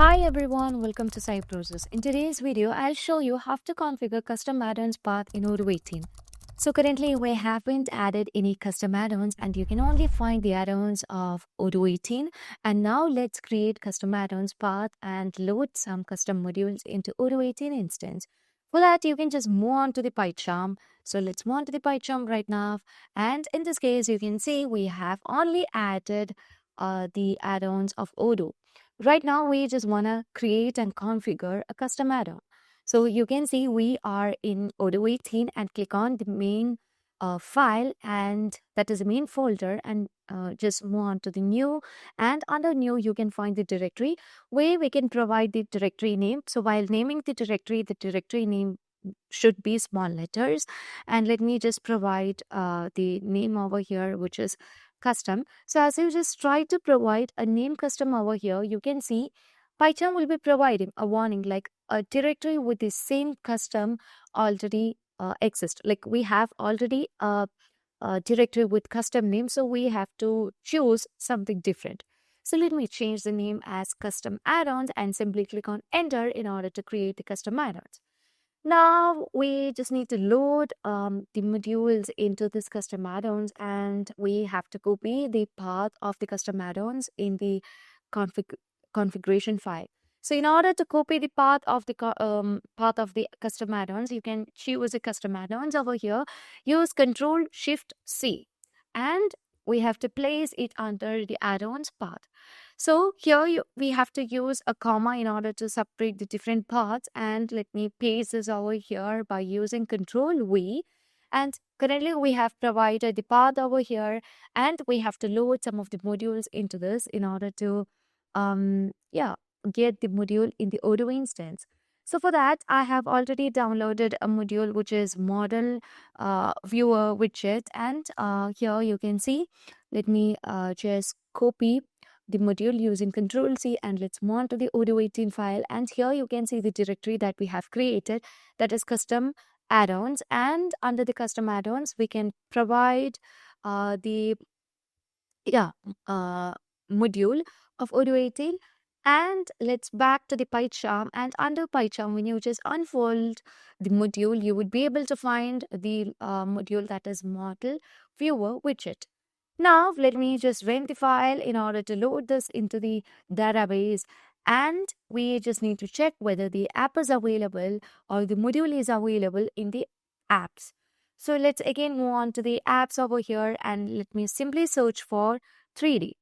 Hi everyone, welcome to Cybrosys. In today's video, I'll show you how to configure custom add-ons path in Odoo.18. So currently we haven't added any custom add-ons and you can only find the add-ons of Odoo.18. And now let's create custom add-ons path and load some custom modules into Odoo.18 instance. For that, you can just move on to the PyCharm. So let's move on to the PyCharm right now. And in this case, you can see we have only added the add-ons of Odoo. Right now, we just want to create and configure a custom add-on. So you can see we are in Odoo.18 and click on the main file, and that is the main folder, and just move on to the new. And under new, you can find the directory where we can provide the directory name. So while naming the directory name should be small letters. And let me just provide the name over here, which is custom. So as you just try to provide a name custom over here, you can see PyCharm will be providing a warning like a directory with the same custom already exists. Like we have already a directory with custom name, so we have to choose something different. So let me change the name as custom add-ons and simply click on enter in order to create the custom add-ons. Now we just need to load the modules into this custom add-ons, and we have to copy the path of the custom add-ons in the configuration file. So in order to copy the path of the custom add-ons, you can choose the custom add-ons over here. Use Control-Shift-C, and we have to place it under the add-ons path. So here we have to use a comma in order to separate the different parts, and let me paste this over here by using Control V. And currently we have provided the path over here, and we have to load some of the modules into this in order to get the module in the Odoo instance. So for that, I have already downloaded a module which is model viewer widget, and here you can see, let me just copy the module using Control C, and let's move on to the Odoo.18 file. And here you can see the directory that we have created, that is custom add-ons. And under the custom add-ons, we can provide the module of Odoo.18. And let's back to the PyCharm, and under PyCharm, when you just unfold the module, you would be able to find the module that is model viewer widget. Now, let me just run the file in order to load this into the database. And we just need to check whether the app is available or the module is available in the apps. So let's again move on to the apps over here, and let me simply search for 3D.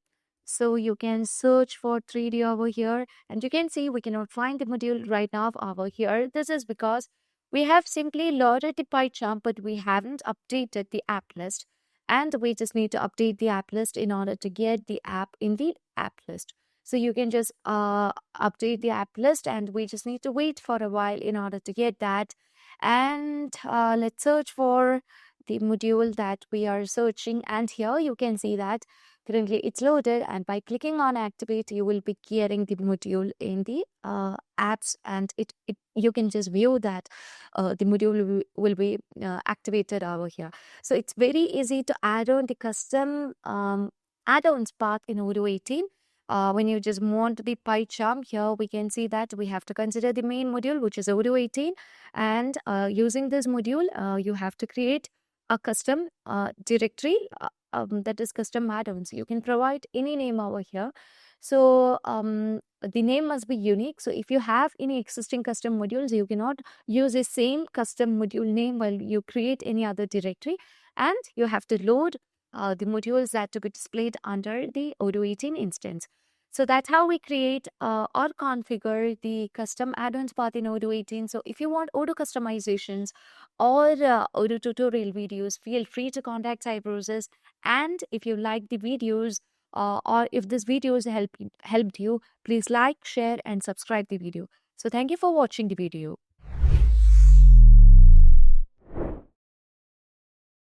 So you can search for 3D over here, and you can see we cannot find the module right now over here. This is because we have simply loaded the PyCharm, but we haven't updated the app list. And we just need to update the app list in order to get the app in the app list. So you can just update the app list, and we just need to wait for a while in order to get that. And let's search for the module that we are searching. And here you can see that currently it's loaded, and by clicking on activate, you will be getting the module in the apps, and you can just view that the module will be activated over here. So it's very easy to add on the custom add-ons path in Odoo.18. When you just move on to the PyCharm, here we can see that we have to consider the main module, which is Odoo.18. And using this module, you have to create a custom directory that is custom add-ons. You can provide any name over here. So the name must be unique. So if you have any existing custom modules, you cannot use the same custom module name while you create any other directory. And you have to load the modules that to be displayed under the Odoo.18 instance. So that's how we create or configure the custom add-ons path in Odoo.18. So if you want Odoo customizations or Odoo tutorial videos, feel free to contact Cybrosys. And if you like the videos or if this videos helped you, please like, share, and subscribe the video. So thank you for watching the video.